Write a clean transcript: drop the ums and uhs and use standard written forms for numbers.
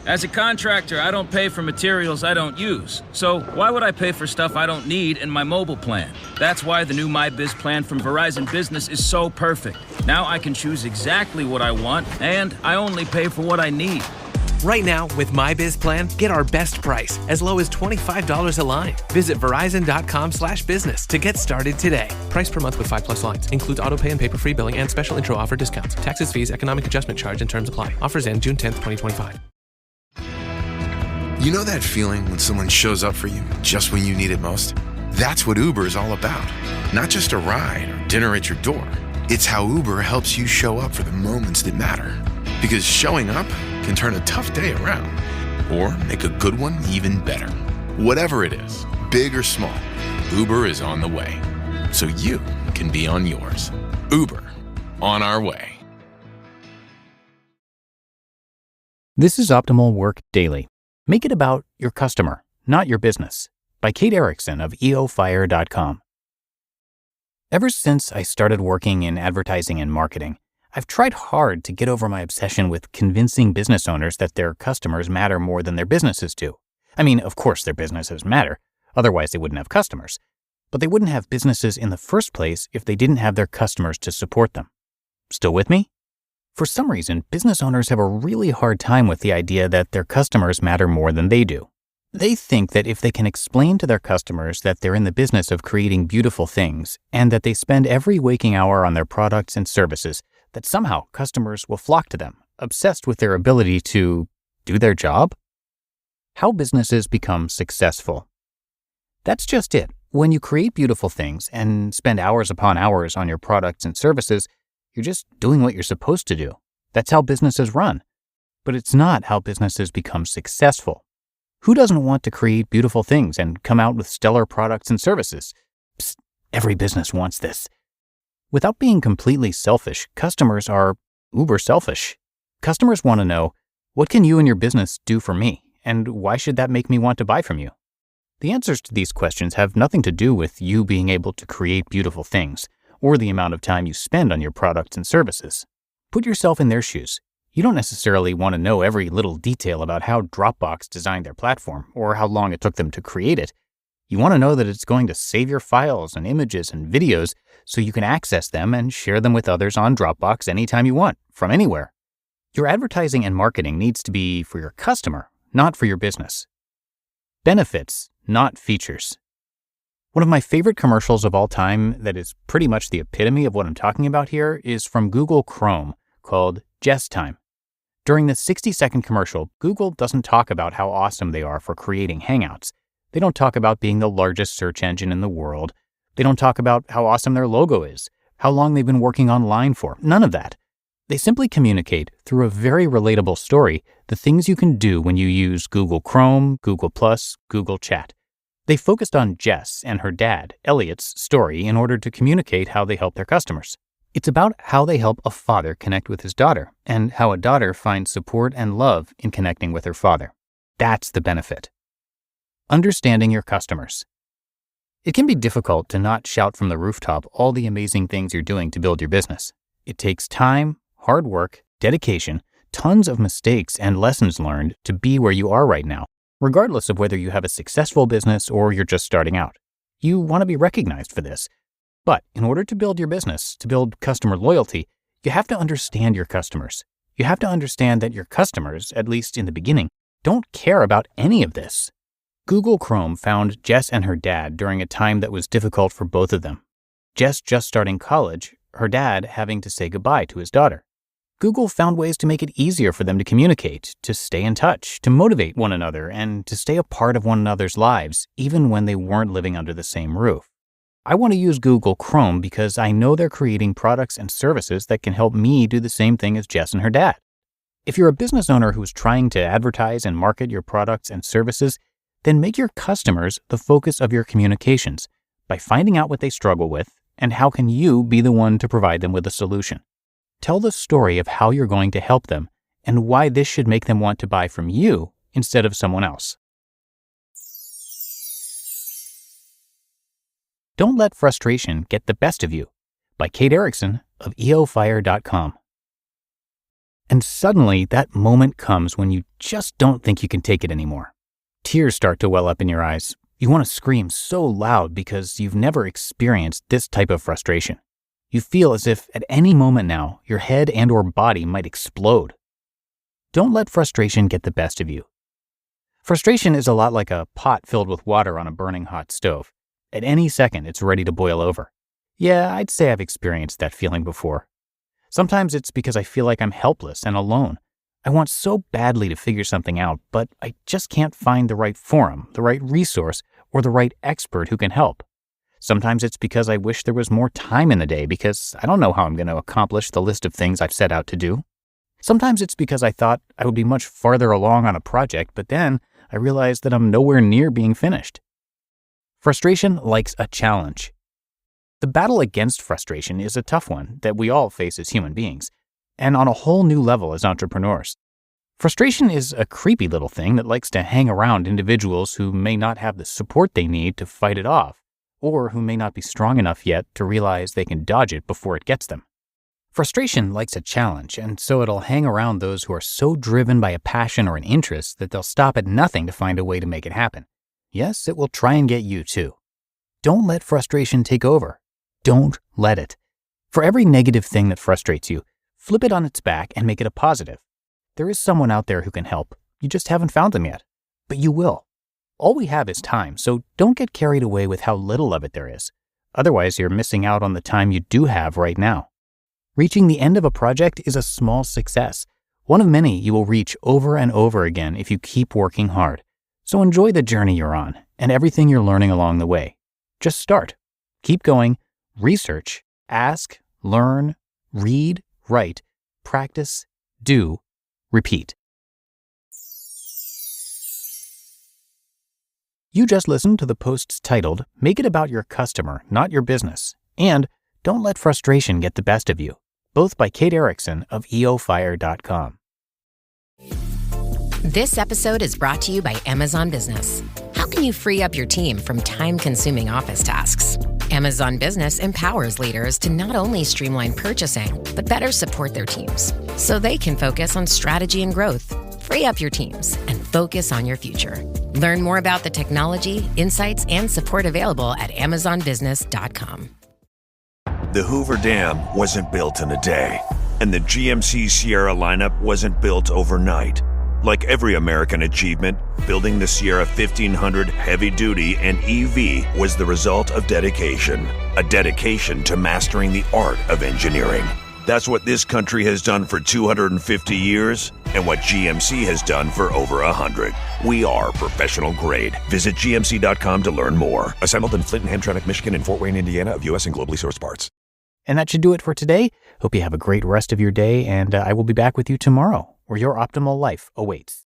As a contractor, I don't pay for materials I don't use. So why would I pay for stuff I don't need in my mobile plan? That's why the new MyBiz plan from Verizon Business is so perfect. Now I can choose exactly what I want, and I only pay for what I need. Right now, with MyBiz plan, get our best price, as low as $25 a line. Visit verizon.com/business to get started today. Price per month with 5+ lines. Includes autopay and paper-free billing and special intro offer discounts. Taxes, fees, economic adjustment charge, and terms apply. Offers end June 10th, 2025. You know that feeling when someone shows up for you just when you need it most? That's what Uber is all about. Not just a ride or dinner at your door. It's how Uber helps you show up for the moments that matter. Because showing up can turn a tough day around or make a good one even better. Whatever it is, big or small, Uber is on the way. So you can be on yours. Uber, on our way. This is Optimal Work Daily. Make it about your customer, not your business, by Kate Erickson of eofire.com. Ever since I started working in advertising and marketing, I've tried hard to get over my obsession with convincing business owners that their customers matter more than their businesses do. I mean, of course their businesses matter, otherwise they wouldn't have customers. But they wouldn't have businesses in the first place if they didn't have their customers to support them. Still with me? For some reason, business owners have a really hard time with the idea that their customers matter more than they do. They think that if they can explain to their customers that they're in the business of creating beautiful things and that they spend every waking hour on their products and services, that somehow customers will flock to them, obsessed with their ability to do their job? How businesses become successful. That's just it. When you create beautiful things and spend hours upon hours on your products and services, you're just doing what you're supposed to do. That's how businesses run. But it's not how businesses become successful. Who doesn't want to create beautiful things and come out with stellar products and services? Psst, every business wants this. Without being completely selfish, customers are uber selfish. Customers want to know, what can you and your business do for me? And why should that make me want to buy from you? The answers to these questions have nothing to do with you being able to create beautiful things, or the amount of time you spend on your products and services. Put yourself in their shoes. You don't necessarily want to know every little detail about how Dropbox designed their platform or how long it took them to create it. You want to know that it's going to save your files and images and videos so you can access them and share them with others on Dropbox anytime you want, from anywhere. Your advertising and marketing needs to be for your customer, not for your business. Benefits, not features. One of my favorite commercials of all time that is pretty much the epitome of what I'm talking about here is from Google Chrome called Jess Time. During the 60-second commercial, Google doesn't talk about how awesome they are for creating Hangouts. They don't talk about being the largest search engine in the world. They don't talk about how awesome their logo is, how long they've been working online for. None of that. They simply communicate through a very relatable story the things you can do when you use Google Chrome, Google+, Google Chat. They focused on Jess and her dad, Elliot's, story in order to communicate how they help their customers. It's about how they help a father connect with his daughter and how a daughter finds support and love in connecting with her father. That's the benefit. Understanding your customers. It can be difficult to not shout from the rooftop all the amazing things you're doing to build your business. It takes time, hard work, dedication, tons of mistakes and lessons learned to be where you are right now, regardless of whether you have a successful business or you're just starting out. You want to be recognized for this. But in order to build your business, to build customer loyalty, you have to understand your customers. You have to understand that your customers, at least in the beginning, don't care about any of this. Google Chrome found Jess and her dad during a time that was difficult for both of them. Jess just starting college, her dad having to say goodbye to his daughter. Google found ways to make it easier for them to communicate, to stay in touch, to motivate one another, and to stay a part of one another's lives, even when they weren't living under the same roof. I want to use Google Chrome because I know they're creating products and services that can help me do the same thing as Jess and her dad. If you're a business owner who's trying to advertise and market your products and services, then make your customers the focus of your communications by finding out what they struggle with and how can you be the one to provide them with a solution. Tell the story of how you're going to help them and why this should make them want to buy from you instead of someone else. Don't Let Frustration Get the Best of You by Kate Erickson of eofire.com. And suddenly, that moment comes when you just don't think you can take it anymore. Tears start to well up in your eyes. You want to scream so loud because you've never experienced this type of frustration. You feel as if at any moment now, your head and or body might explode. Don't let frustration get the best of you. Frustration is a lot like a pot filled with water on a burning hot stove. At any second, it's ready to boil over. Yeah, I'd say I've experienced that feeling before. Sometimes it's because I feel like I'm helpless and alone. I want so badly to figure something out, but I just can't find the right forum, the right resource, or the right expert who can help. Sometimes it's because I wish there was more time in the day because I don't know how I'm going to accomplish the list of things I've set out to do. Sometimes it's because I thought I would be much farther along on a project, but then I realized that I'm nowhere near being finished. Frustration likes a challenge. The battle against frustration is a tough one that we all face as human beings, and on a whole new level as entrepreneurs. Frustration is a creepy little thing that likes to hang around individuals who may not have the support they need to fight it off, or who may not be strong enough yet to realize they can dodge it before it gets them. Frustration likes a challenge, and so it'll hang around those who are so driven by a passion or an interest that they'll stop at nothing to find a way to make it happen. Yes, it will try and get you too. Don't let frustration take over. Don't let it. For every negative thing that frustrates you, flip it on its back and make it a positive. There is someone out there who can help. You just haven't found them yet. But you will. All we have is time, so don't get carried away with how little of it there is. Otherwise, you're missing out on the time you do have right now. Reaching the end of a project is a small success, one of many you will reach over and over again if you keep working hard. So enjoy the journey you're on and everything you're learning along the way. Just start. Keep going. Research, ask, learn, read, write, practice, do, repeat. You just listened to the posts titled, "Make It About Your Customer, Not Your Business," and "Don't Let Frustration Get the Best of You," both by Kate Erickson of eofire.com. This episode is brought to you by Amazon Business. How can you free up your team from time-consuming office tasks? Amazon Business empowers leaders to not only streamline purchasing, but better support their teams so they can focus on strategy and growth. Free up your teams and focus on your future. Learn more about the technology, insights, and support available at amazonbusiness.com. The Hoover Dam wasn't built in a day, and the GMC Sierra lineup wasn't built overnight. Like every American achievement, building the Sierra 1500 Heavy Duty and EV was the result of dedication. A dedication to mastering the art of engineering. That's what this country has done for 250 years, and what GMC has done for over 100. We are professional grade. Visit GMC.com to learn more. Assembled in Flint and Hamtramck, Michigan, and Fort Wayne, Indiana, of U.S. and globally sourced parts. And that should do it for today. Hope you have a great rest of your day, and I will be back with you tomorrow, where your optimal life awaits.